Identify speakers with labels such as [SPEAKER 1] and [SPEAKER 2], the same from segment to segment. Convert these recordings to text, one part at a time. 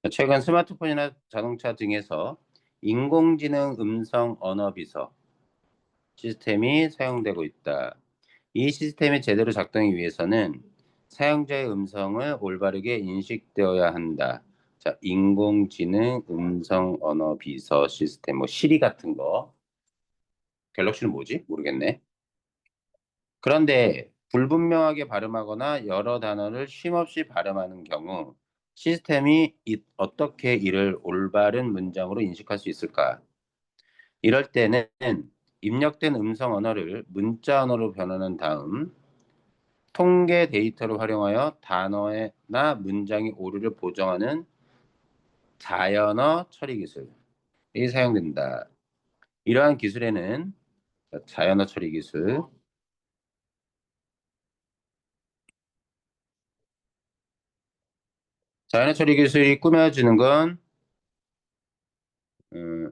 [SPEAKER 1] 최근 스마트폰이나 자동차 등에서 인공지능 음성 언어 비서 시스템이 사용되고 있다. 이 시스템이 제대로 작동하기 위해서는 사용자의 음성을 올바르게 인식되어야 한다. 자, 인공지능 음성 언어 비서 시스템, 뭐 시리 같은 거. 갤럭시는 뭐지? 모르겠네. 그런데 불분명하게 발음하거나 여러 단어를 쉼없이 발음하는 경우 시스템이 어떻게 이를 올바른 문장으로 인식할 수 있을까? 이럴 때는 입력된 음성 언어를 문자 언어로 변환한 다음 통계 데이터를 활용하여 단어나 문장의 오류를 보정하는 자연어 처리 기술이 사용된다. 이러한 기술에는 자연어 처리 기술, 자연어 처리 기술이 꾸며주는 건 음,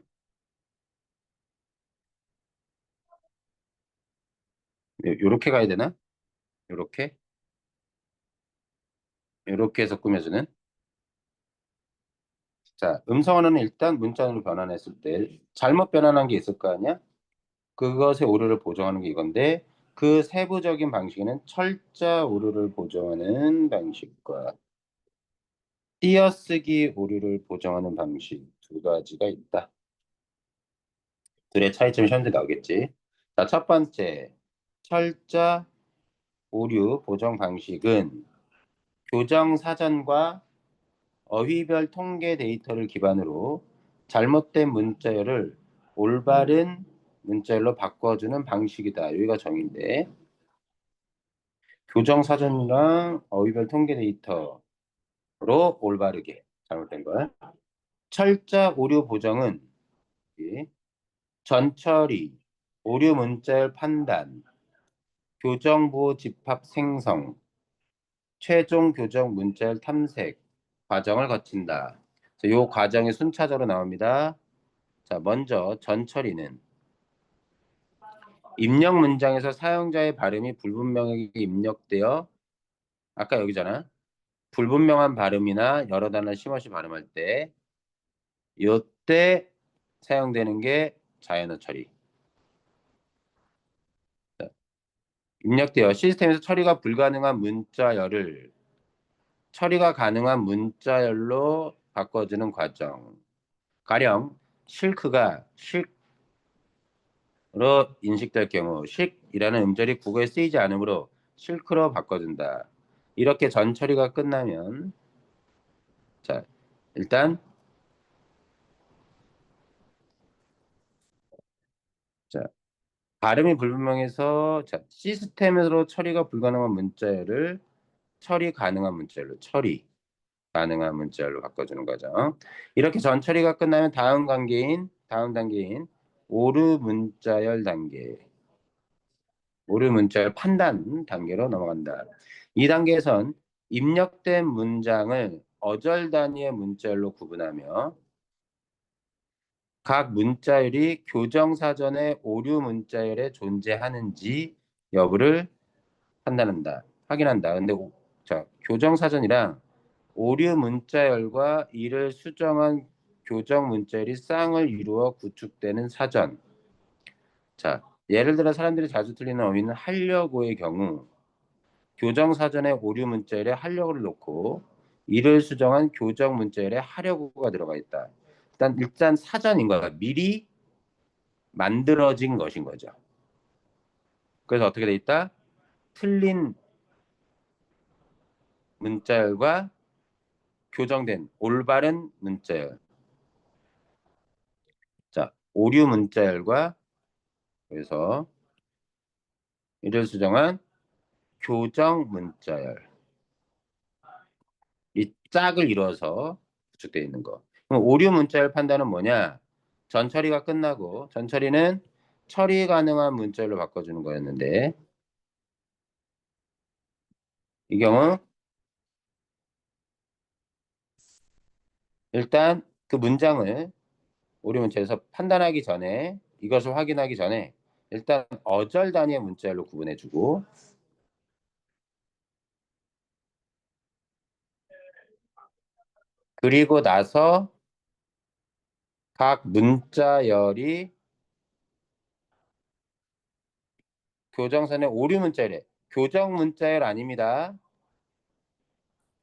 [SPEAKER 1] 요렇게 가야 되나? 요렇게? 요렇게 해서 꾸며주는. 자, 음성 언어는 일단 문자로 변환했을 때 잘못 변환한 게 있을 거 아니야? 그것의 오류를 보정하는 게 이건데 그 세부적인 방식에는 철자 오류를 보정하는 방식과 띄어쓰기 오류를 보정하는 방식 두 가지가 있다. 둘의 차이점이 현재 나오겠지. 자, 첫 번째, 철자 오류 보정 방식은 교정 사전과 어휘별 통계 데이터를 기반으로 잘못된 문자열을 올바른 문자열로 바꿔주는 방식이다. 여기가 정의인데 교정 사전이랑 어휘별 통계 데이터로 올바르게 잘못된 걸. 철자 오류 보정은 전처리, 오류 문자열 판단, 교정보 집합 생성, 최종 교정 문자열 탐색 과정을 거친다. 이 과정이 순차적으로 나옵니다. 자, 먼저 전처리는 입력 문장에서 사용자의 발음이 불분명하게 입력되어 아까 여기잖아. 불분명한 발음이나 여러 단어를 심없이 발음할 때 이때 사용되는 게 자연어 처리. 자, 입력되어 시스템에서 처리가 불가능한 문자열을 처리가 가능한 문자열로 바꿔주는 과정. 가령 실크가 실로 인식될 경우 식이라는 음절이 국어에 쓰이지 않으므로 실크로 바꿔준다. 이렇게 전 처리가 끝나면 자 일단 자 발음이 불분명해서 자 시스템으로 처리가 불가능한 문자열을 처리 가능한 문자열로 처리 가능한 문자열로 바꿔주는 거죠. 이렇게 전 처리가 끝나면 다음 단계인 오류 문자열 단계 오류 문자열 판단 단계로 넘어간다. 이 단계에선 입력된 문장을 어절 단위의 문자열로 구분하며 각 문자열이 교정 사전에 오류 문자열에 존재하는지 여부를 판단한다. 확인한다. 근데 자, 교정 사전이랑 오류 문자열과 이를 수정한 교정 문자열이 쌍을 이루어 구축되는 사전. 자, 예를 들어 사람들이 자주 틀리는 어휘는 하려고의 경우 교정 사전에 오류 문자열에 하려고를 놓고 이를 수정한 교정 문자열에 하려고가 들어가 있다. 일단 사전인 거야. 미리 만들어진 것인 거죠. 그래서 어떻게 돼 있다? 틀린 문자열과 교정된 올바른 문자열. 자, 오류 문자열과 그래서 이를 수정한 교정 문자열. 이 짝을 이뤄서 구축되어 있는 거. 그럼 오류 문자열 판단은 뭐냐? 전처리가 끝나고 전처리는 처리 가능한 문자열로 바꿔주는 거였는데 이 경우 일단 그 문장을 오류 문자에서 판단하기 전에 이것을 확인하기 전에 일단 어절 단위의 문자열로 구분해주고 그리고 나서 각 문자열이 교정선의 오류 문자열에 교정 문자열 아닙니다.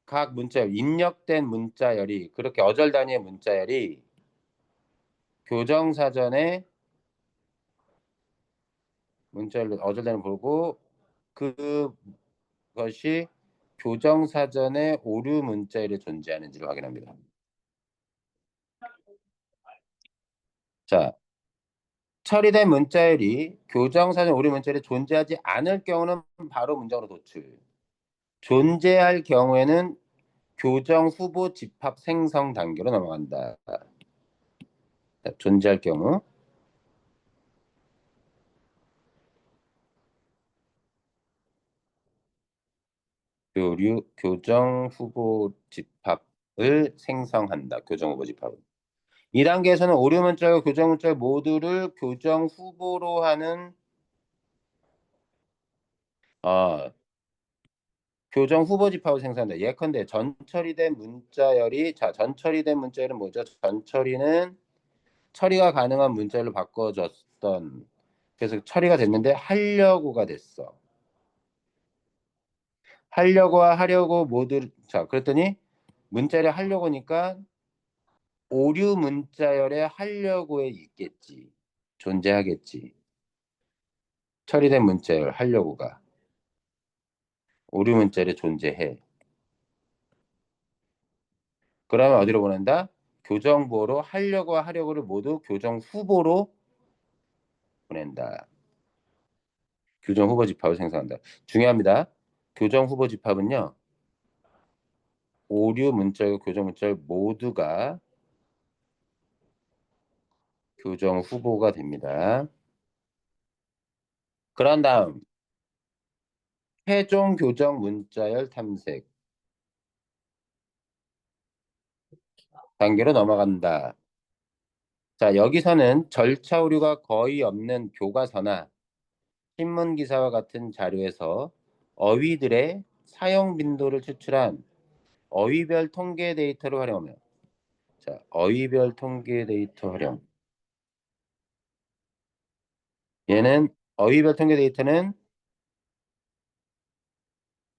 [SPEAKER 1] 각 문자열 입력된 문자열이 그렇게 어절 단위의 문자열이 교정사전에 문자열로 어절 단위 보고 그것이 교정사전에 오류 문자열이 존재하는지를 확인합니다. 자, 처리된 문자열이 교정사전 오류 문자열이 존재하지 않을 경우는 바로 문장으로 도출. 존재할 경우에는 교정 후보 집합 생성 단계로 넘어간다. 자, 존재할 경우 교정 후보 집합을 생성한다. 교정 후보 집합을. 2단계에서는 오류 문자와 교정 문자 모두를 교정 후보로 하는 어, 교정 후보 집합을 생성한다. 예컨대 전처리된 문자열이 전처리된 문자열은 뭐죠? 전처리는 처리가 가능한 문자열로 바꿔줬던 그래서 처리가 됐는데 하려고가 됐어. 하려고와 하려고 모두 그랬더니 문자열에 하려고니까 오류 문자열에 하려고에 있겠지. 존재하겠지. 처리된 문자열 하려고가 오류 문자열에 존재해. 그러면 어디로 보낸다? 교정보로 하려고와 하려고를 모두 교정 후보로 보낸다. 교정 후보 집합을 생성한다. 중요합니다. 교정 후보 집합은요. 오류 문자열, 교정 문자열 모두가 교정 후보가 됩니다. 그런 다음 최종 교정 문자열 탐색 단계로 넘어간다. 자, 여기서는 절차 오류가 거의 없는 교과서나 신문 기사와 같은 자료에서 어휘들의 사용 빈도를 추출한 어휘별 통계 데이터를 활용하며 자, 어휘별 통계 데이터 활용. 얘는 어휘별 통계 데이터는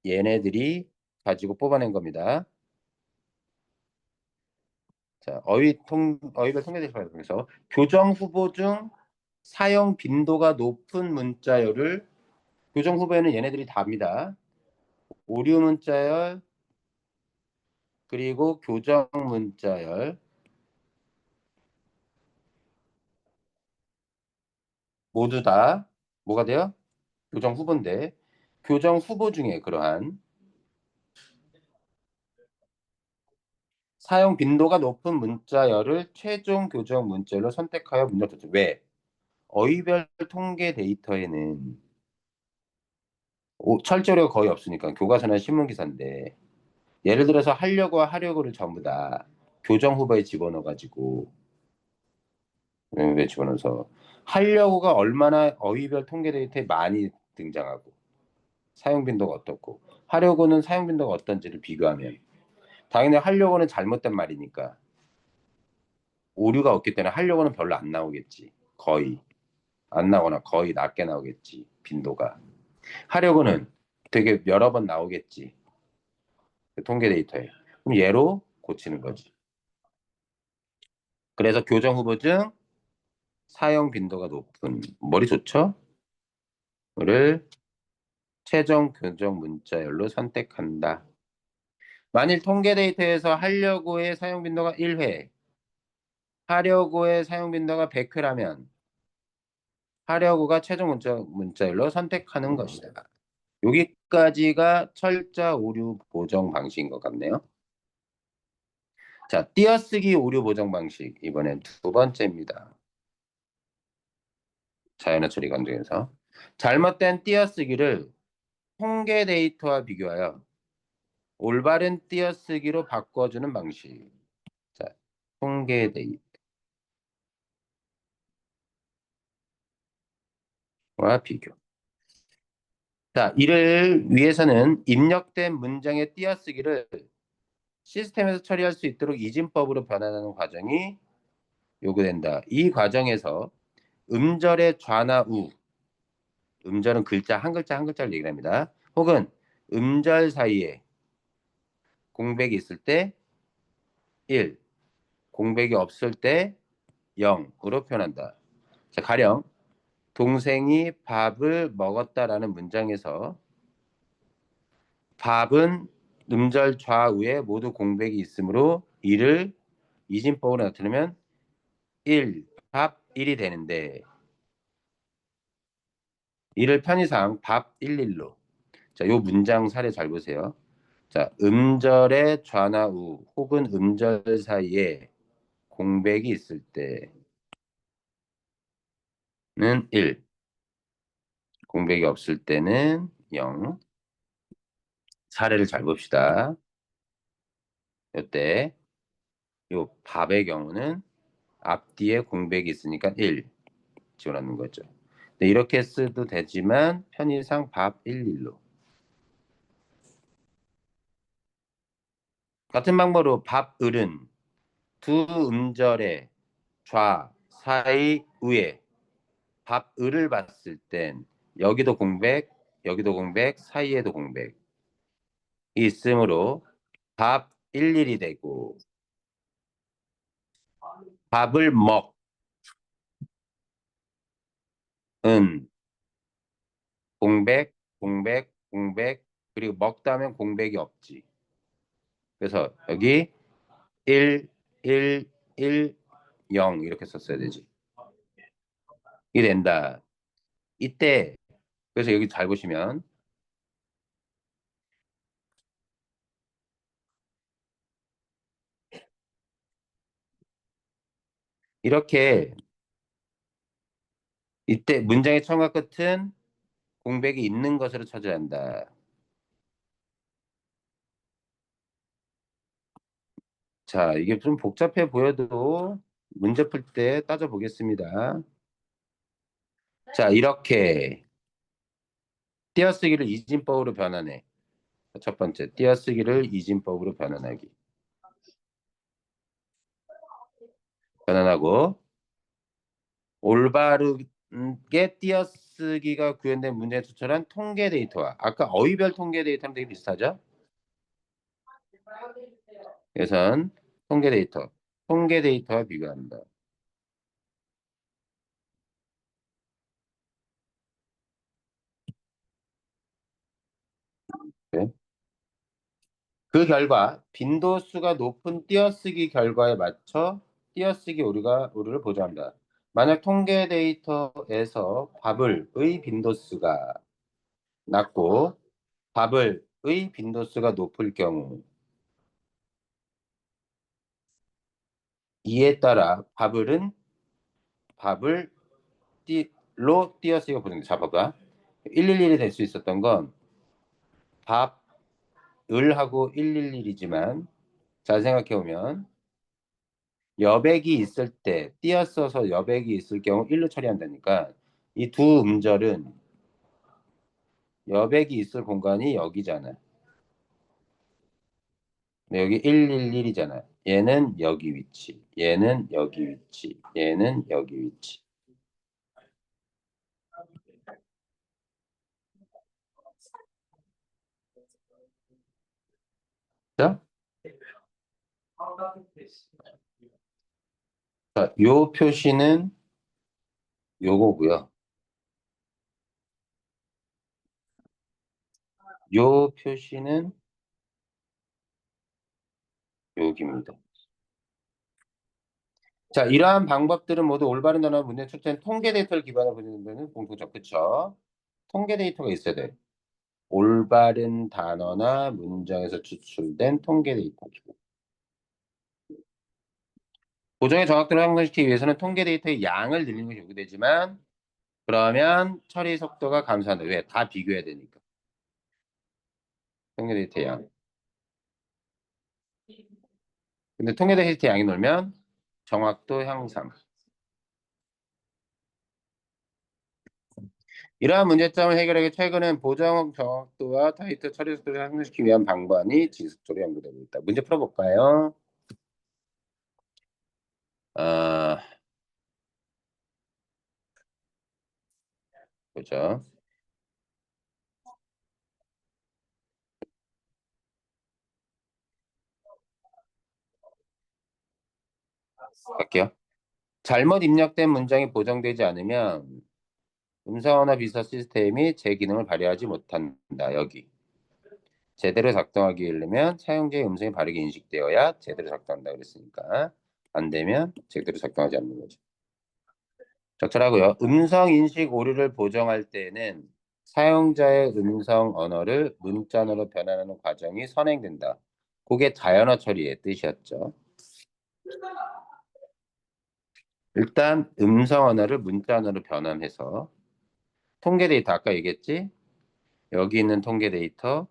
[SPEAKER 1] 얘네들이 가지고 뽑아낸 겁니다. 자, 어휘별 통계 데이터 활용해서 교정 후보 중 사용 빈도가 높은 문자열을 교정 후보에는 얘네들이 답니다. 오류 문자열 그리고 교정 문자열 모두 다 뭐가 돼요? 교정 후보인데 교정 후보 중에 그러한 사용 빈도가 높은 문자열을 최종 교정 문자열로 선택하여 문장 도출. 왜? 어휘별 통계 데이터에는 철저히가 거의 없으니까 교과서나 신문기사인데 예를 들어서 하려고와 하려고를 전부 다 교정 후보에 집어넣어가지고 왜 집어넣어서 하려고가 얼마나 어휘별 통계 데이터에 많이 등장하고 사용 빈도가 어떻고 하려고는 사용 빈도가 어떤지를 비교하면 당연히 하려고는 잘못된 말이니까 오류가 없기 때문에 하려고는 별로 안 나오겠지. 거의 안 나거나 거의 낮게 나오겠지. 빈도가. 하려고는 되게 여러 번 나오겠지. 그 통계 데이터에. 그럼 얘로 고치는 거지. 그래서 교정 후보 중 사용 빈도가 높은 머리 좋죠? 를 최종 교정 문자열로 선택한다. 만일 통계 데이터에서 하려고의 사용 빈도가 1회, 하려고의 사용 빈도가 100회라면 하려고가 최종 문자열로 선택하는 것이다. 여기까지가 철자 오류 보정 방식인 것 같네요. 자, 띄어쓰기 오류 보정 방식 이번엔 두 번째입니다. 자연어 처리 관점에서 잘못된 띄어쓰기를 통계 데이터와 비교하여 올바른 띄어쓰기로 바꿔주는 방식. 자, 통계 데이터와 비교. 자, 이를 위해서는 입력된 문장의 띄어쓰기를 시스템에서 처리할 수 있도록 이진법으로 변환하는 과정이 요구된다. 이 과정에서 음절의 좌나 우, 음절은 글자 한 글자 한 글자를 얘기합니다. 혹은 음절 사이에 공백이 있을 때 1, 공백이 없을 때 0으로 표현한다. 자, 가령 동생이 밥을 먹었다라는 문장에서 밥은 음절 좌우에 모두 공백이 있으므로 이를 이진법으로 나타내면 1, 밥 1이 되는데 이를 편의상 밥 11로. 자, 요 문장 사례 잘 보세요. 자, 음절의 좌나 우 혹은 음절 사이에 공백이 있을 때는 1, 공백이 없을 때는 0. 사례를 잘 봅시다. 이때 요 밥의 경우는 앞뒤에 공백이 있으니까 1 지원하는 거죠. 네, 이렇게 써도 되지만 편의상 밥 11로. 같은 방법으로 밥을은 두 음절의 좌, 사이, 우에 밥을을 봤을 땐 여기도 공백, 여기도 공백, 사이에도 공백이 있으므로 밥 11이 되고 밥을 먹은 공백, 공백, 공백 그리고 먹다 하면 공백이 없지. 그래서 여기 1, 1, 1, 0 이렇게 썼어야 되지. 이게 된다. 이때 그래서 여기 잘 보시면 이렇게 이때 문장의 처음과 끝은 공백이 있는 것으로 찾아야 한다. 자, 이게 좀 복잡해 보여도 문제 풀 때 따져보겠습니다. 자, 이렇게 띄어쓰기를 이진법으로 변환해. 첫 번째, 띄어쓰기를 이진법으로 변환하기. 변환하고 올바르게 띄어쓰기가 구현된 문제에 추천한 통계 데이터와 아까 어휘별 통계 데이터랑 되게 비슷하죠? 그래서 통계 데이터와 비교한다. 네. 그 결과 빈도수가 높은 띄어쓰기 결과에 맞춰 띄어쓰기 오류를 보정한다. 만약 통계 데이터에서 밥을의 빈도수가 낮고 밥을의 빈도수가 높을 경우 이에 따라 밥을 로 띄어쓰기가 보정된다. 자, 봐봐. 111이 될 수 있었던 건 밥을 하고 111이지만 잘 생각해 보면 여백이 있을 때 띄어써서 여백이 있을 경우 1로 처리한다니까 이 두 음절은 여백이 있을 공간이 여기잖아. 근데 여기 111이잖아. 얘는 여기 위치, 얘는 여기 위치, 얘는 여기 위치. 자, 요 표시는 요거고요. 요 표시는 여기입니다. 자, 이러한 방법들은 모두 올바른 단어 문제 출제한 통계 데이터를 기반으로 보는 데는 공통적, 그쵸? 통계 데이터가 있어야 돼. 올바른 단어나 문장에서 추출된 통계 데이터. 보정의 정확도를 향상시키기 위해서는 통계 데이터의 양을 늘리는 것이 요구되지만 그러면 처리 속도가 감소한다. 왜? 다 비교해야 되니까. 통계 데이터의 양. 근데 통계 데이터의 양이 늘면 정확도 향상. 이러한 문제점을 해결하기 최근엔 보정 정확도와 타이트 처리 속도를 향상시키기 위한 방법이 지속적으로 연구되고 있다. 문제 풀어볼까요? 아, 보죠. 갈게요. 잘못 입력된 문장이 보정되지 않으면 음성언어 비서 시스템이 제 기능을 발휘하지 못한다. 여기. 제대로 작동하기 위해면 사용자의 음성이 바르게 인식되어야 제대로 작동한다 그랬으니까 안 되면 제대로 작동하지 않는 거죠. 적절하고요. 음성 인식 오류를 보정할 때는 사용자의 음성 언어를 문자어로 변환하는 과정이 선행된다. 그게 자연어 처리의 뜻이었죠. 일단 음성 언어를 문자 언어로 변환해서 통계 데이터 아까 얘기했지? 여기 있는 통계 데이터,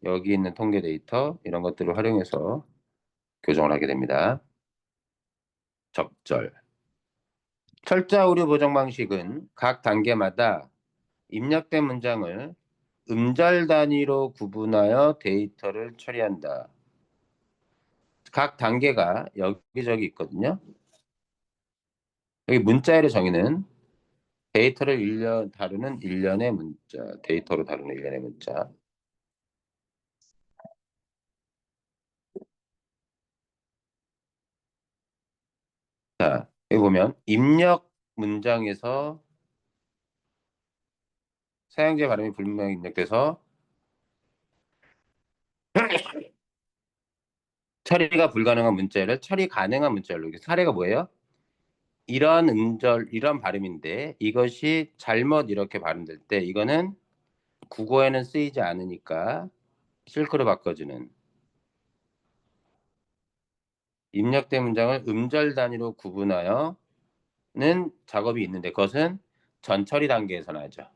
[SPEAKER 1] 여기 있는 통계 데이터 이런 것들을 활용해서 교정을 하게 됩니다. 적절. 철자 오류 보정 방식은 각 단계마다 입력된 문장을 음절 단위로 구분하여 데이터를 처리한다. 각 단계가 여기저기 있거든요. 여기 문자열의 정의는 데이터를 다루는 일련의 문자, 데이터로 다루는 일련의 문자. 자, 여기 보면 입력 문장에서 사용자 발음이 불분명히 입력돼서 처리가 불가능한 문자를 처리 가능한 문자로. 이게 사례가 뭐예요? 이런 음절, 이런 발음인데 이것이 잘못 이렇게 발음될 때 이거는 국어에는 쓰이지 않으니까 실크로 바꿔주는 입력된 문장을 음절 단위로 구분하여는 작업이 있는데 그것은 전처리 단계에서는 하죠.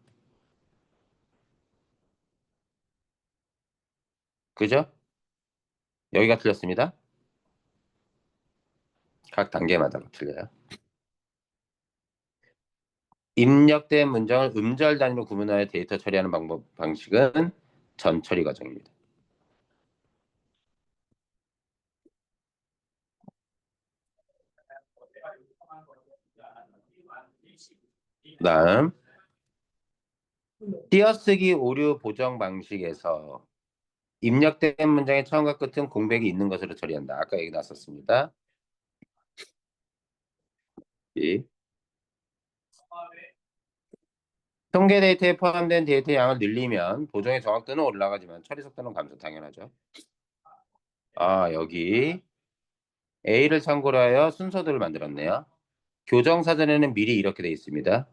[SPEAKER 1] 그죠? 여기가 틀렸습니다. 각 단계마다 틀려요. 입력된 문장을 음절 단위로 구분하여 데이터 처리하는 방식은 전처리 과정입니다. 다음 띄어쓰기 오류 보정 방식에서 입력된 문장의 처음과 끝은 공백이 있는 것으로 처리한다. 아까 얘기 나왔었습니다. 이 통계 데이터에 포함된 데이터 양을 늘리면 보정의 정확도는 올라가지만 처리 속도는 감소 당연하죠. 아, 여기 A를 참고로 하여 순서들을 만들었네요. 교정 사전에는 미리 이렇게 돼 있습니다.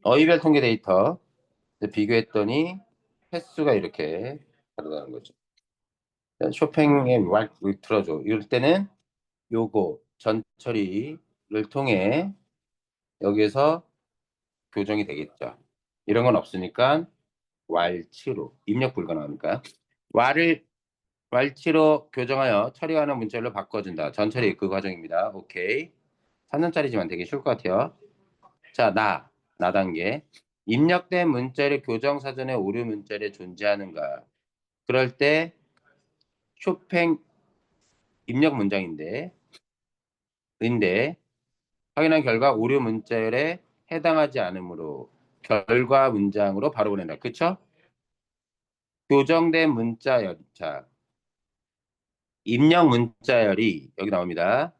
[SPEAKER 1] 어휘별 통계 데이터 비교했더니 횟수가 이렇게 다르다는 거죠. 쇼팽에 왈 들어줘. 이럴 때는 요거 전처리를 통해 여기에서 교정이 되겠죠. 이런 건 없으니까 왈치로 입력 불가능하니까 왈을 왈치로 교정하여 처리하는 문자로 바꿔준다. 전처리 그 과정입니다. 오케이. 3년짜리지만 되게 쉬울 것 같아요. 자, 나 단계. 입력된 문자를 교정 사전에 오류 문자를 존재하는가? 그럴 때 쇼팽 입력 문장인데 확인한 결과 오류 문자열에 해당하지 않으므로 결과 문장으로 바로 보낸다. 그쵸? 교정된 문자열. 자, 입력 문자열이 여기 나옵니다.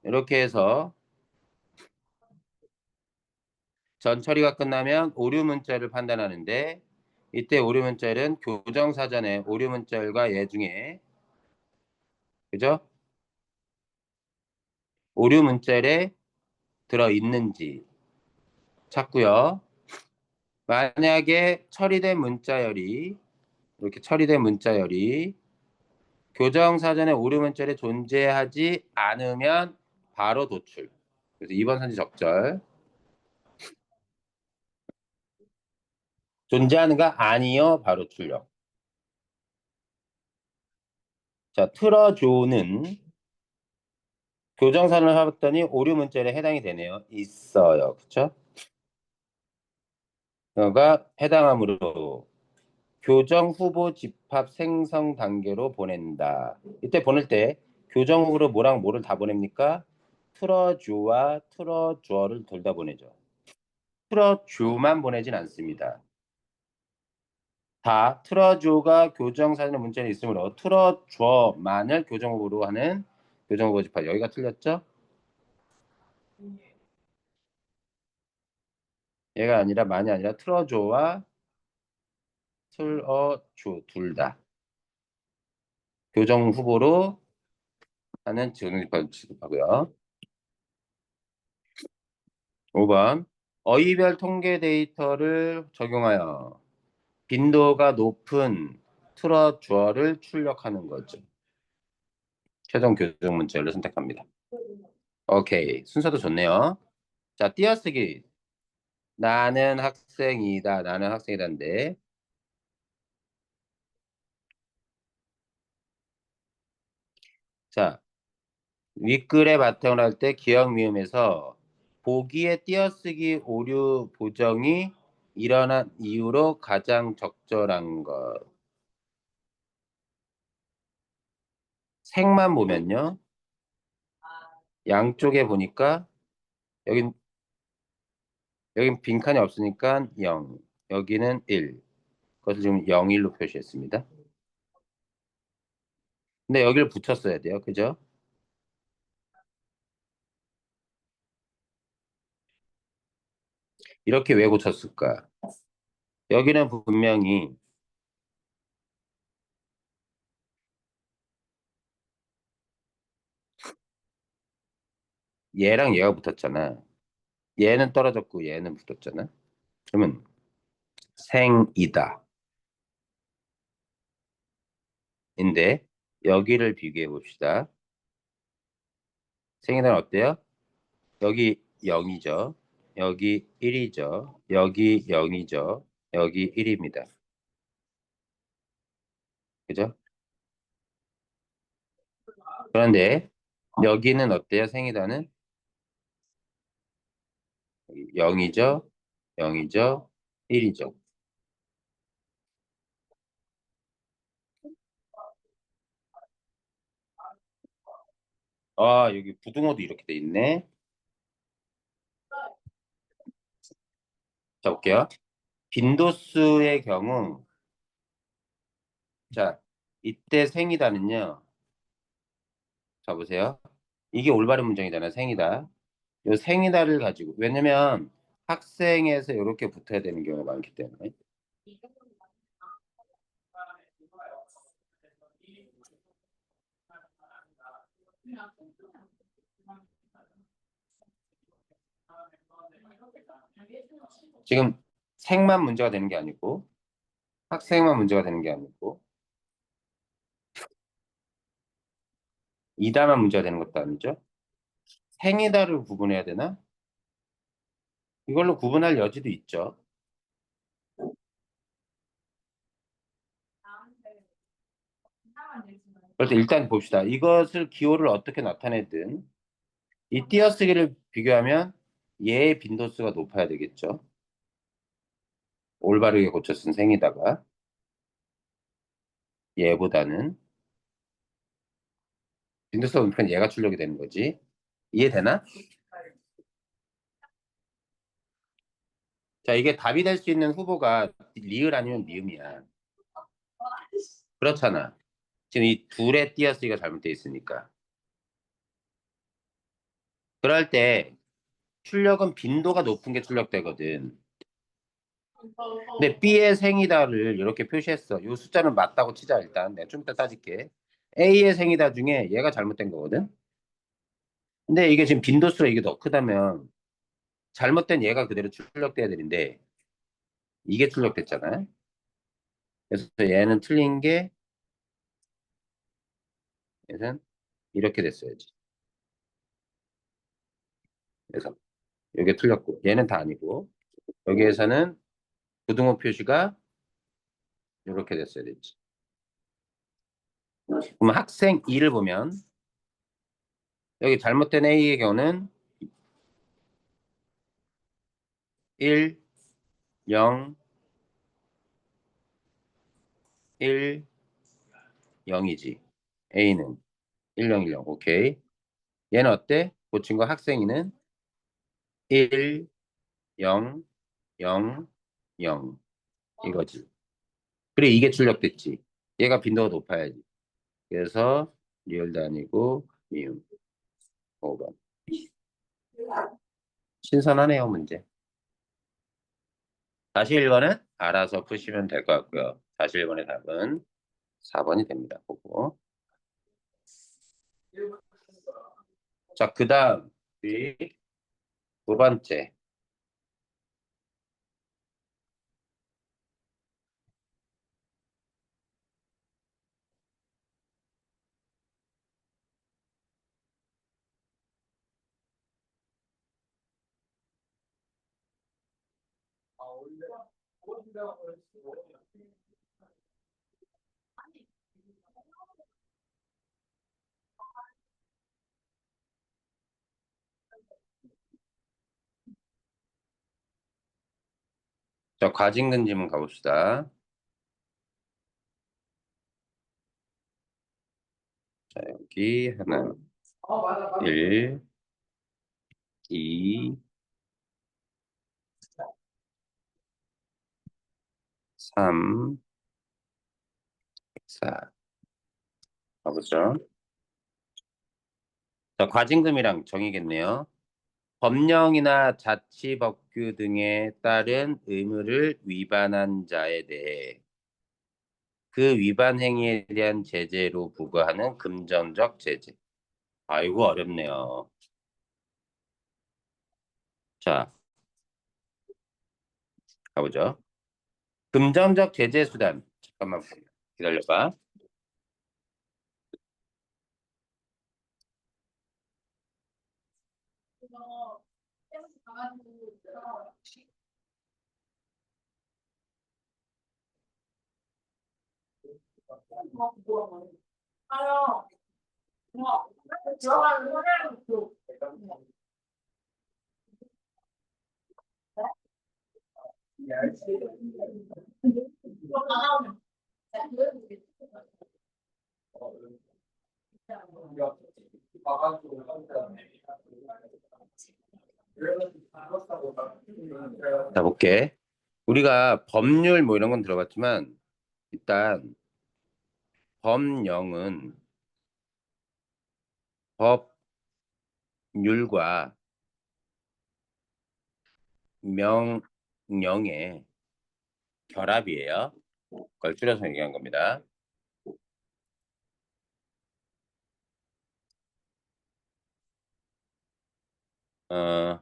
[SPEAKER 1] 이렇게 해서 전 처리가 끝나면 오류 문자를 판단하는데 이때 오류 문자열은 교정 사전에 오류 문자열과 얘 중에 그죠? 오류 문자열에 들어 있는지 찾고요. 만약에 처리된 문자열이 이렇게 처리된 문자열이 교정 사전에 오류 문자열이 존재하지 않으면 바로 도출. 그래서 2번 선지 적절. 존재하는가? 아니요. 바로 출력. 자, 틀어줘는 교정사를 해봤더니 오류 문자에 해당이 되네요. 있어요. 그쵸? 그가 해당하므로 교정 후보 집합 생성 단계로 보낸다. 이때 보낼 때 교정 후보로 뭐랑 뭐를 다 보냅니까? 틀어줘와 틀어줘를 둘 다 보내죠. 틀어줘만 보내진 않습니다. 다 틀어줘가 교정 사전에 문자에 있으므로 틀어줘만을 교정 후보로 하는 교정 후보 집합. 여기가 틀렸죠? 얘가 아니라 만이 아니라 틀어줘와 틀어줘 둘 다 교정 후보로 하는 교정 집합 취급하고요. 5번 어휘별 통계 데이터를 적용하여 빈도가 높은 틀어줘를 출력하는 거죠. 최종 교정 문자를 선택합니다. 오케이. 순서도 좋네요. 자, 띄어쓰기. 나는 학생이다. 나는 학생이다인데. 자, 윗글에 바탕을 할 때 기억 미음에서 보기의 띄어쓰기 오류 보정이 일어난 이유로 가장 적절한 것. 색만 보면요. 양쪽에 보니까 여긴 여긴 빈칸이 없으니까 0. 여기는 1. 그것을 지금 0, 1로 표시했습니다. 근데 여기를 붙였어야 돼요. 그죠? 이렇게 왜 고쳤을까? 여기는 분명히 얘랑 얘가 붙었잖아. 얘는 떨어졌고 얘는 붙었잖아. 그러면 생이다. 인데 여기를 비교해 봅시다. 생이다는 어때요? 여기 0이죠. 여기 1이죠. 여기 0이죠. 여기 1입니다. 그죠? 그런데 여기는 어때요? 생이다는 0이죠. 0이죠. 1이죠. 아, 여기 부등호도 이렇게 돼 있네. 자, 볼게요. 빈도수의 경우, 자, 이때 생이다는요. 자, 보세요. 이게 올바른 문장이잖아요. 생이다. 요 생이다를 가지고, 왜냐면 학생에서 이렇게 붙어야 되는 경우가 많기 때문에. 지금 생만 문제가 되는 게 아니고, 학생만 문제가 되는 게 아니고, 이다만 문제가 되는 것도 아니죠. 생이다를 구분해야 되나? 이걸로 구분할 여지도 있죠. 그래서 일단 봅시다. 이것을 기호를 어떻게 나타내든 이 띄어쓰기를 비교하면 얘의 빈도수가 높아야 되겠죠. 올바르게 고쳐 쓴 생이다가 얘보다는 빈도수가 높으면 얘가 출력이 되는 거지. 이해되나? 자, 이게 답이 될 수 있는 후보가 리을 아니면 미음이야. 그렇잖아. 지금 이 둘의 띄어쓰기가 잘못되어 있으니까. 그럴 때 출력은 빈도가 높은 게 출력되거든. 근데 B의 생이다를 이렇게 표시했어. 이 숫자는 맞다고 치자 일단. 내가 좀 이따 따질게. A의 생이다 중에 얘가 잘못된 거거든. 근데 이게 지금 빈도수가 이게 더 크다면 잘못된 얘가 그대로 출력돼야 되는데 이게 출력됐잖아. 그래서 얘는 틀린 게 얘는 이렇게 됐어야지. 그래서 이게 틀렸고 얘는 다 아니고 여기에서는 부등호 표시가 이렇게 됐어야 되지. 그럼 학생 2를 보면 여기 잘못된 A의 경우는 1, 0, 1, 0이지. A는 1, 0, 1, 0. 오케이. 얘는 어때? 고친 거 학생이는 1, 0, 0, 0 이거지. 그래 이게 출력됐지. 얘가 빈도가 높아야지. 그래서 리얼도 아니고 미음 5번. 신선하네요 문제. 다시 1번은 알아서 푸시면 될 것 같고요. 다시 1번의 답은 4번이 됩니다. 보고. 자, 그 다음 두 번째. 자, 과징근 질문 가봅시다. 자, 여기 하나, 1, 2, 3, 4. 가보죠. 자, 과징금이랑 정의겠네요. 법령이나 자치법규 등에 따른 의무를 위반한 자에 대해 그 위반 행위에 대한 제재로 부과하는 금전적 제재. 아이고, 어렵네요. 자, 가보죠. 금전적 제재 수단. 잠깐만 기다려봐. 자, 볼게. 우리가 법률 뭐 이런 건 들어봤지만 일단 법령은 법률과 명령의 결합이에요. 그걸 줄여서 얘기한 겁니다. 어,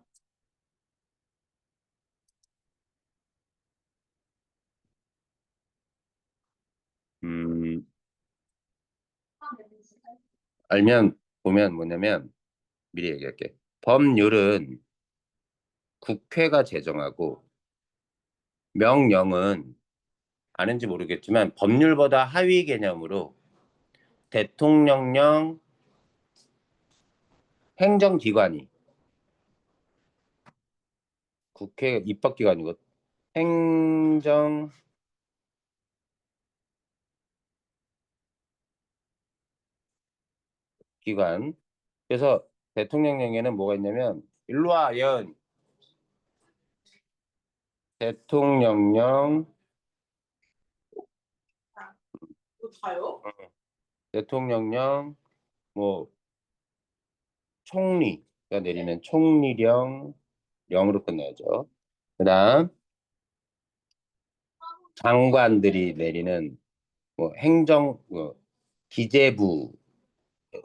[SPEAKER 1] 음, 알면 보면 뭐냐면 미리 얘기할게. 법률은 국회가 제정하고 명령은 아는지 모르겠지만 법률보다 하위 개념으로 대통령령 행정기관이 국회 입법기관이고 행정기관. 그래서 대통령령에는 뭐가 있냐면 일로 와, 연 대통령령 대통령령 뭐 총리가 내리는 총리령 영으로 끝나죠. 그다음 장관들이 내리는 뭐 행정 뭐 기재부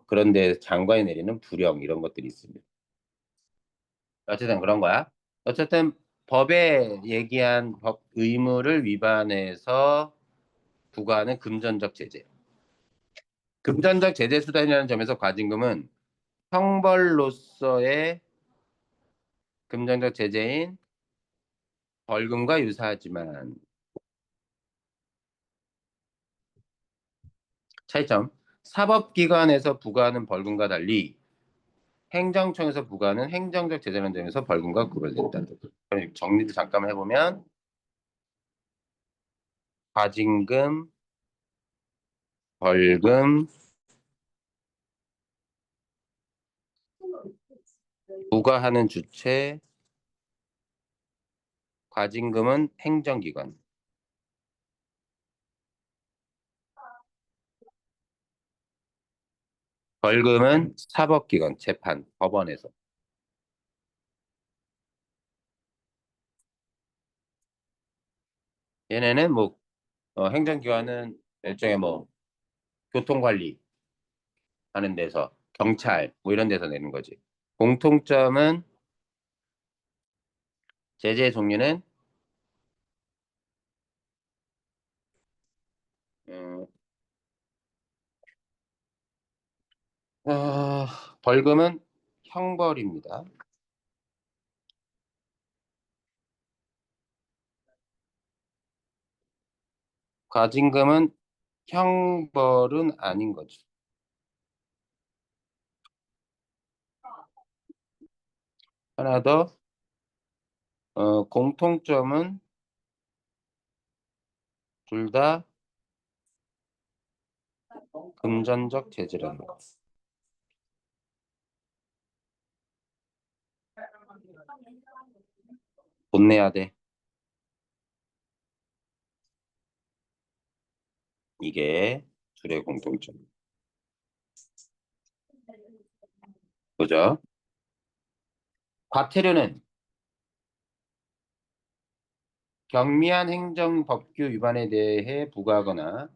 [SPEAKER 1] 그런데 장관이 내리는 부령 이런 것들이 있습니다. 어쨌든 그런 거야. 어쨌든 법에 얘기한 법 의무를 위반해서 부과하는 금전적 제재. 금전적 제재 수단이라는 점에서 과징금은 형벌로서의 금전적 제재인 벌금과 유사하지만 차이점. 사법기관에서 부과하는 벌금과 달리 행정청에서 부과하는 행정적 제재는 점에서 벌금과 구별된다. 그럼 정리를 잠깐 해보면 과징금, 벌금, 부과하는 주체, 과징금은 행정기관, 벌금은 사법기관, 재판, 법원에서. 얘네는 뭐 행정기관은 일종의 뭐 교통관리 하는 데서 경찰 뭐 이런 데서 내는 거지. 공통점은 제재 종류는 음, 어, 벌금은 형벌입니다. 과징금은 형벌은 아닌 거죠. 하나 더 공통점은 둘 다 금전적 제재라는 거. 돈 내야 돼. 이게 둘의 공통점. 보죠. 과태료는 경미한 행정법규 위반에 대해 부과하거나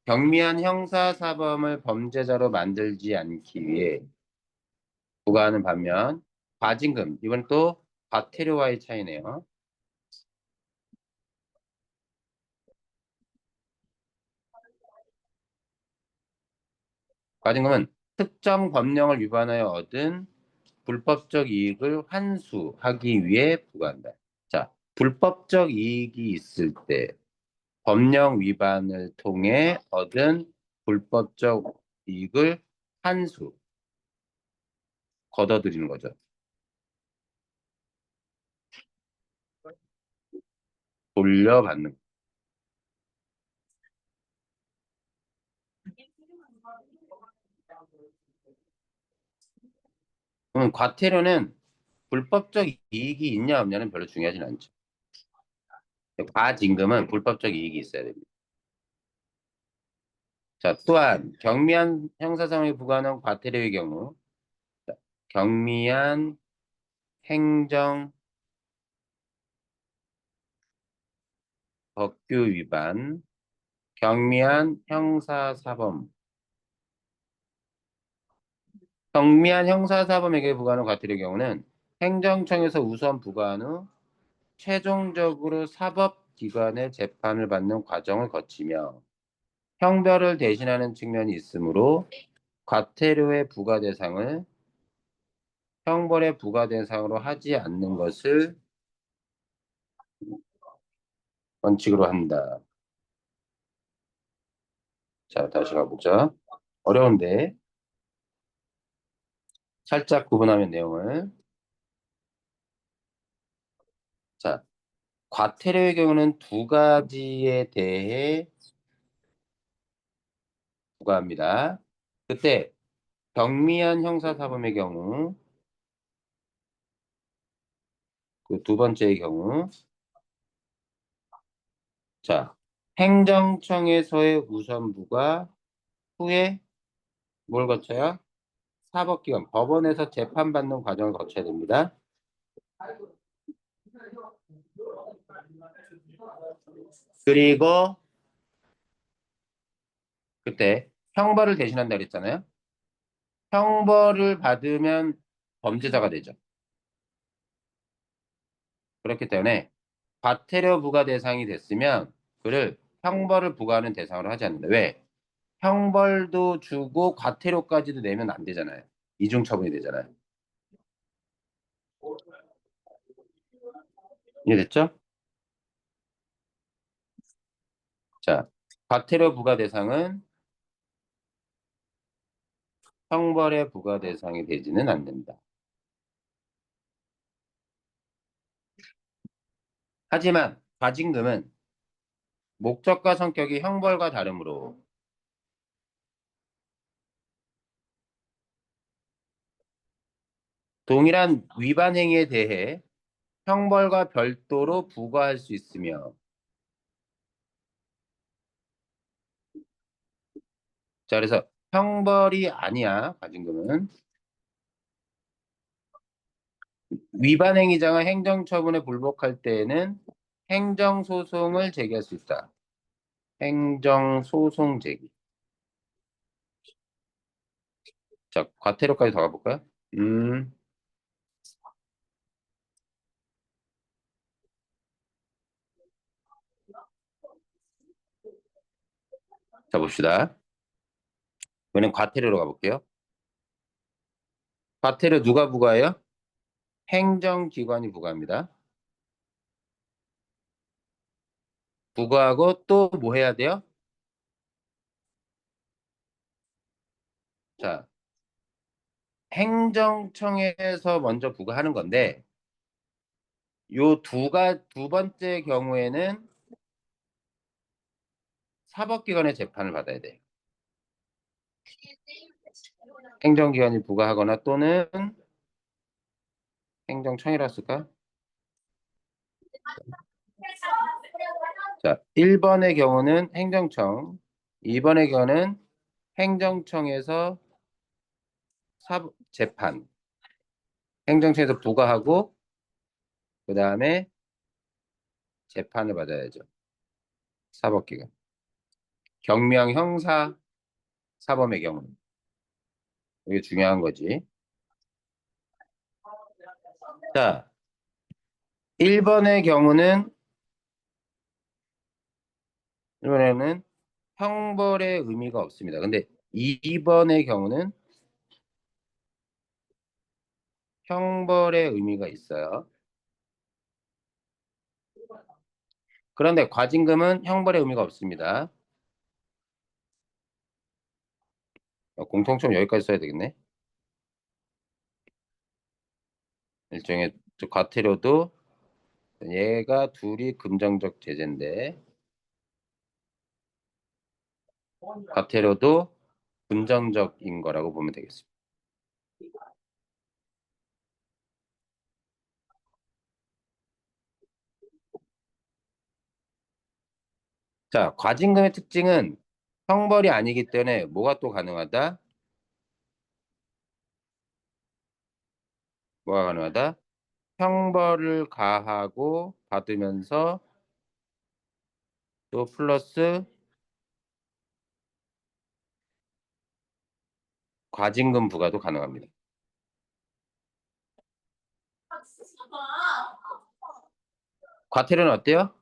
[SPEAKER 1] 경미한 형사사범을 범죄자로 만들지 않기 위해 부과하는 반면 과징금, 이건 또 과태료와의 차이네요. 과징금은 특정 법령을 위반하여 얻은 불법적 이익을 환수하기 위해 부과한다. 자, 불법적 이익이 있을 때 법령 위반을 통해 얻은 불법적 이익을 환수, 걷어들이는 거죠. 돌려받는. 과태료는 불법적 이익이 있냐 없냐는 별로 중요하진 않죠. 과징금은 불법적 이익이 있어야 됩니다. 자, 또한 경미한 형사상을 부과하는 과태료의 경우 경미한 행정 법규 위반, 경미한 형사사범, 경미한 형사사범에게 부과하는 과태료의 경우는 행정청에서 우선 부과한 후 최종적으로 사법기관의 재판을 받는 과정을 거치며 형벌을 대신하는 측면이 있으므로 과태료의 부과 대상을 형벌의 부과 대상으로 하지 않는 것을 원칙으로 한다. 자, 다시 가보자. 어려운데 살짝 구분하면 내용을. 자, 과태료의 경우는 두 가지에 대해 부과합니다. 그때 경미한 형사사범의 경우, 그 두 번째의 경우, 자, 행정청에서의 우선부가 후에 뭘 거쳐요? 사법기관, 법원에서 재판받는 과정을 거쳐야 됩니다. 그리고 그때 형벌을 대신한다 그랬잖아요. 형벌을 받으면 범죄자가 되죠. 그렇기 때문에 과태료 부과 대상이 됐으면 그를 형벌을 부과하는 대상으로 하지 않는다. 왜? 형벌도 주고 과태료까지도 내면 안 되잖아요. 이중처분이 되잖아요. 이해됐죠? 자, 과태료 부과 대상은 형벌의 부과 대상이 되지는 않는다. 하지만 과징금은 목적과 성격이 형벌과 다르므로 동일한 위반 행위에 대해 형벌과 별도로 부과할 수 있으며, 자, 그래서 형벌이 아니야, 과징금은. 위반 행위자가 행정처분에 불복할 때에는 행정소송을 제기할 수 있다. 행정소송 제기. 자, 과태료까지 더 가볼까요? 음, 자, 봅시다. 이번엔 과태료로 가볼게요. 과태료 누가 부과해요? 행정기관이 부과합니다. 부과하고 또 뭐 해야 돼요? 자, 행정청에서 먼저 부과하는 건데, 두 번째 경우에는 사법기관의 재판을 받아야 돼요. 행정기관이 부과하거나 또는 행정청이라 쓸까? 자, 1번의 경우는 행정청, 2번의 경우는 행정청에서 재판, 행정청에서 부과하고 그 다음에 재판을 받아야죠. 사법기관. 경명 형사 사범의 경우는. 이게 중요한 거지. 자, 1번의 경우는 이번에는 형벌의 의미가 없습니다. 근데 2번의 경우는 형벌의 의미가 있어요. 그런데 과징금은 형벌의 의미가 없습니다. 공통점 여기까지 써야 되겠네. 일종의 과태료도 얘가 둘이 금정적 제재인데 과태료도 금정적인 거라고 보면 되겠습니다. 자, 과징금의 특징은 형벌이 아니기 때문에 뭐가 또 가능하다? 뭐가 가능하다? 형벌을 가하고 받으면서 또 플러스 과징금 부과도 가능합니다. 과태료는 어때요?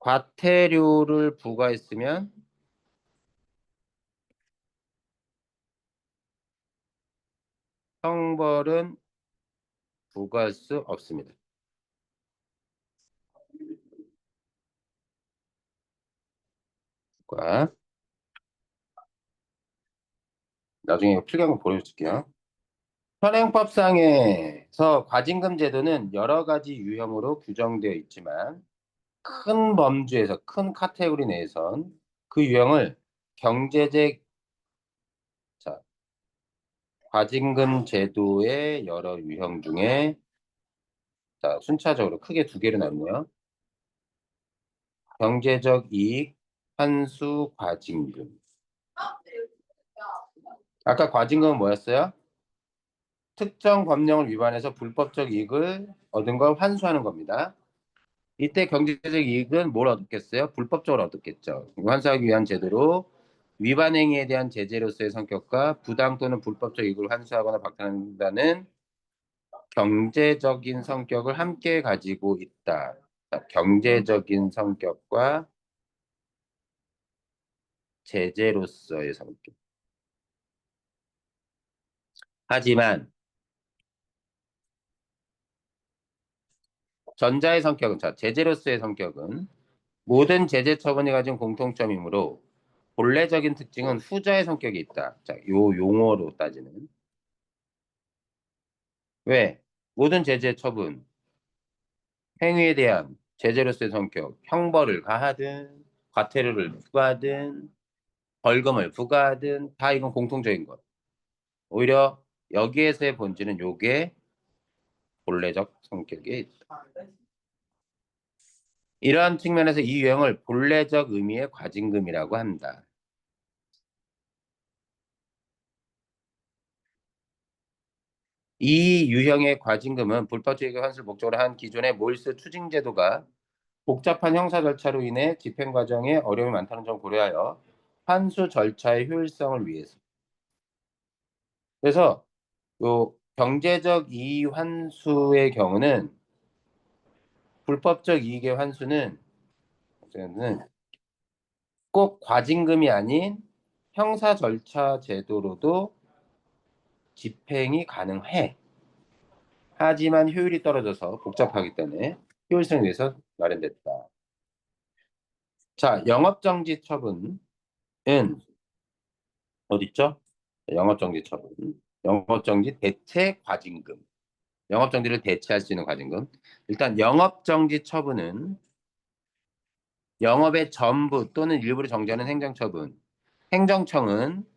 [SPEAKER 1] 과태료를 부과했으면 형벌은 부과할 수 없습니다. 나중에 이거 필기 한번 보여줄게요. 현행법상에서 과징금 제도는 여러 가지 유형으로 규정되어 있지만 큰 범주에서 큰 카테고리 내에선 그 유형을 경제적 자, 과징금 제도의 여러 유형 중에 자, 순차적으로 크게 두 개로 나뉘네요. 경제적 이익, 환수, 과징금. 아까 과징금은 뭐였어요? 특정 법령을 위반해서 불법적 이익을 얻은 걸 환수하는 겁니다. 이때 경제적 이익은 뭘 얻겠어요? 불법적으로 얻었겠죠. 환수하기 위한 제도로 위반 행위에 대한 제재로서의 성격과 부당 또는 불법적 이익을 환수하거나 박탈한다는 경제적인 성격을 함께 가지고 있다. 자, 경제적인 성격과 제재로서의 성격. 하지만 전자의 성격은 자, 제재로서의 성격은 모든 제재 처분이 가진 공통점이므로 본래적인 특징은 후자의 성격이 있다. 자, 요 용어로 따지는. 왜? 모든 제재 처분, 행위에 대한 제재로서의 성격, 형벌을 가하든, 과태료를 부과하든, 벌금을 부과하든, 다 이건 공통적인 것. 오히려 여기에서의 본질은 요게 본래적 성격이 있다. 이러한 측면에서 이 유형을 본래적 의미의 과징금이라고 한다. 이 유형의 과징금은 불법적인 환수를 목적으로 한 기존의 몰수 추징제도가 복잡한 형사 절차로 인해 집행 과정에 어려움이 많다는 점을 고려하여 환수 절차의 효율성을 위해서. 그래서 요 경제적 이의 환수의 경우는 불법적 이익의 환수는 꼭 과징금이 아닌 형사 절차 제도로도 집행이 가능해. 하지만 효율이 떨어져서 복잡하기 때문에 효율성을 위해서 마련됐다. 자, 영업정지 처분은 어디 있죠? 영업정지 처분. 영업정지 대체 과징금. 영업정지를 대체할 수 있는 과징금. 일단 영업정지 처분은 영업의 전부 또는 일부를 정지하는 행정처분. 행정청은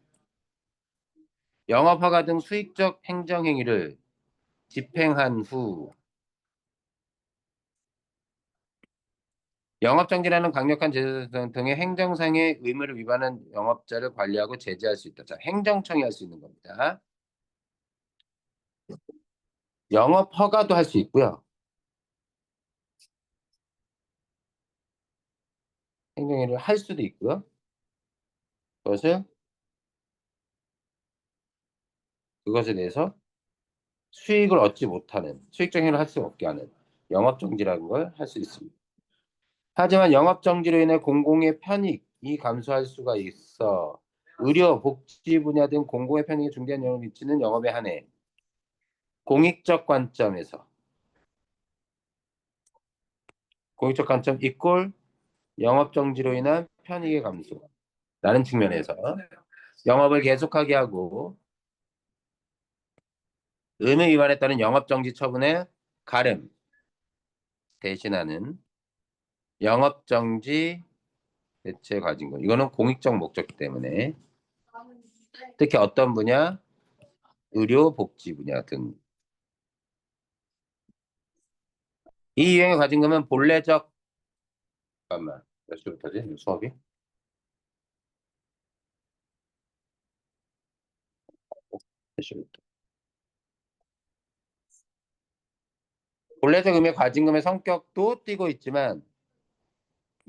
[SPEAKER 1] 영업허가 등 수익적 행정행위를 집행한 후 영업정지라는 강력한 제재 등의 행정상의 의무를 위반한 영업자를 관리하고 제재할 수 있다. 자, 행정청이 할 수 있는 겁니다. 영업허가도 할 수 있고요. 행정행위를 할 수도 있고요. 그것에 대해서 수익을 얻지 못하는 수익적 행위를 할 수 없게 하는 영업정지라는 걸 할 수 있습니다. 하지만 영업정지로 인해 공공의 편익이 감소할 수가 있어 의료, 복지 분야 등 공공의 편익에 중대한 영향을 미치는 영업에 한해 공익적 관점에서 공익적 관점 이꼴 영업정지로 인한 편익의 감소라는 측면에서 영업을 계속하게 하고 의무 위반에 따른 영업정지 처분의 가름 대신하는 영업정지 대체 과징금. 이거는 공익적 목적 때문에 특히 어떤 분야? 의료, 복지 분야 등. 이 유형의 과징금은 본래적 잠깐만 몇 시부터지? 수업이? 몇 시부터? 본래적 의미의 과징금의 성격도 띠고 있지만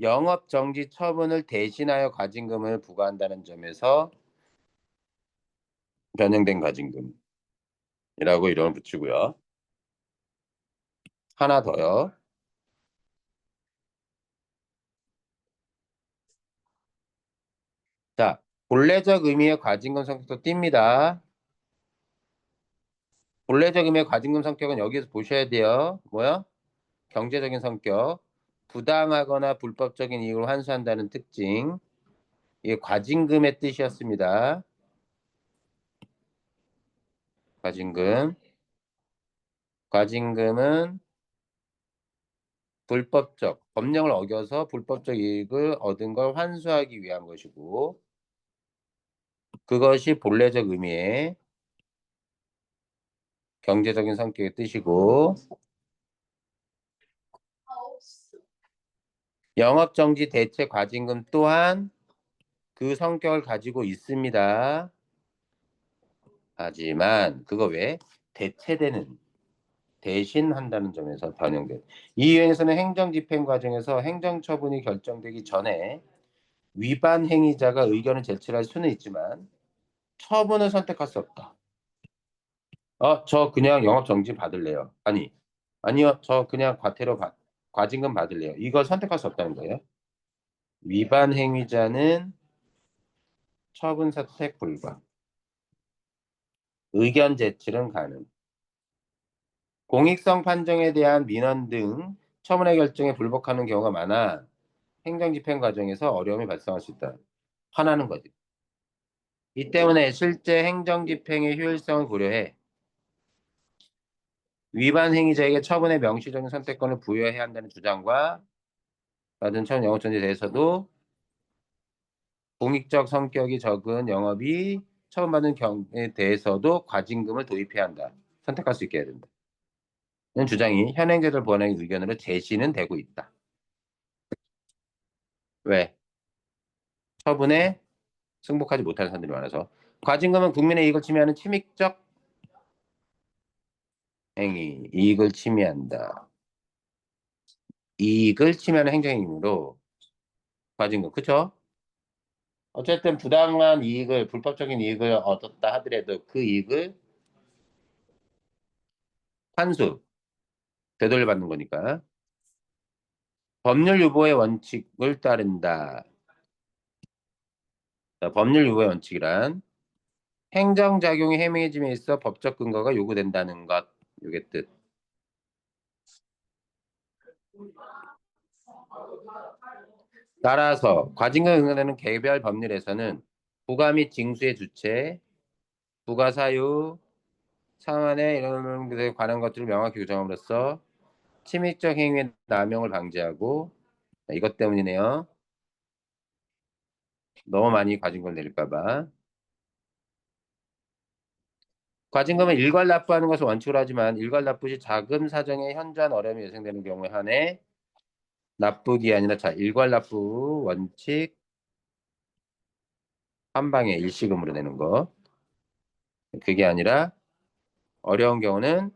[SPEAKER 1] 영업정지 처분을 대신하여 과징금을 부과한다는 점에서 변형된 과징금이라고 이름을 붙이고요. 하나 더요. 자, 본래적 의미의 과징금 성격도 띕니다. 본래적 의미의 과징금 성격은 여기서 보셔야 돼요. 뭐요? 경제적인 성격, 부당하거나 불법적인 이익을 환수한다는 특징, 이게 과징금의 뜻이었습니다. 과징금. 과징금은 불법적, 법령을 어겨서 불법적 이익을 얻은 걸 환수하기 위한 것이고, 그것이 본래적 의미의 경제적인 성격의 뜻이고, 영업정지 대체 과징금 또한 그 성격을 가지고 있습니다. 하지만 그거 왜? 대체되는 대신한다는 점에서 변형된. 이 유형에서는 행정집행 과정에서 행정처분이 결정되기 전에 위반 행위자가 의견을 제출할 수는 있지만 처분을 선택할 수 없다. 저 그냥 영업정지 받을래요. 아니요, 저 그냥 과징금 받을래요. 이걸 선택할 수 없다는 거예요. 위반 행위자는 처분 선택 불가. 의견 제출은 가능. 공익성 판정에 대한 민원 등 처분의 결정에 불복하는 경우가 많아 행정집행 과정에서 어려움이 발생할 수 있다. 화나는 거지. 이 때문에 실제 행정 집행의 효율성을 고려해 위반 행위자에게 처분의 명시적인 선택권을 부여해야 한다는 주장과 받은 처분 영업정지에 대해서도 공익적 성격이 적은 영업이 처분받는 경우에 대해서도 과징금을 도입해야 한다. 선택할 수 있게 해야 된다. 는 주장이 현행제도를 보완하기 의견으로 제시는 되고 있다. 왜? 처분에 승복하지 못하는 사람들이 많아서. 과징금은 국민의 이익을 침해하는 침입적 행위, 이익을 침해한다. 이익을 침해하는 행정행위로 과징금, 그쵸? 어쨌든 부당한 이익을, 불법적인 이익을 얻었다 하더라도 그 이익을 환수, 되돌려받는 거니까. 법률 유보의 원칙을 따른다. 자, 법률 유보의 원칙이란 행정작용이 해명해짐에 있어 법적 근거가 요구된다는 것. 요게 뜻. 따라서 과징금 응하는 개별 법률에서는 부과 및 징수의 주체, 부과 사유, 상한에 이런 것에 관한 것들을 명확히 규정함으로써 침입적 행위의 남용을 방지하고 이것 때문이네요. 너무 많이 과징금 내릴까 봐. 과징금은 일괄 납부하는 것을 원칙으로 하지만 일괄 납부 시 자금 사정에 현저한 어려움이 예상되는 경우에 한해 납부기한이나 자 일괄 납부 원칙 한 방에 일시금으로 내는 거. 그게 아니라 어려운 경우는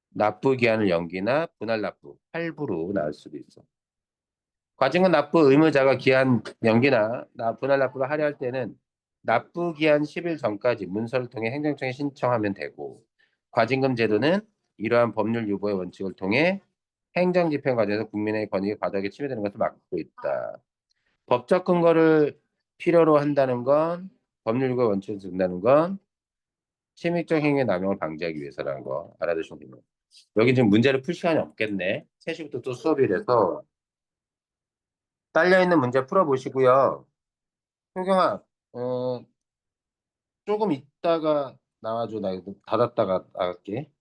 [SPEAKER 1] 납부 기한을 연기나 분할 납부, 할부로 나올 수도 있어. 과징금 납부 의무자가 기한 연기나 분할 납부를 하려 할 때는 납부 기한 10일 전까지 문서를 통해 행정청에 신청하면 되고 과징금 제도는 이러한 법률 유보의 원칙을 통해 행정 집행 과정에서 국민의 권익이 과도하게 침해되는 것을 막고 있다. 법적 근거를 필요로 한다는 건 법률 유보의 원칙을 준다는 건 침입적 행위의 남용을 방지하기 위해서라는 거 알아두시면 됩니다. 여기 지금 문제를 풀 시간이 없겠네. 3시부터 또 수업이라서 딸려있는 문제 풀어보시고요. 효경아, 조금 있다가 나와줘. 나 이거 닫았다가 나갈게.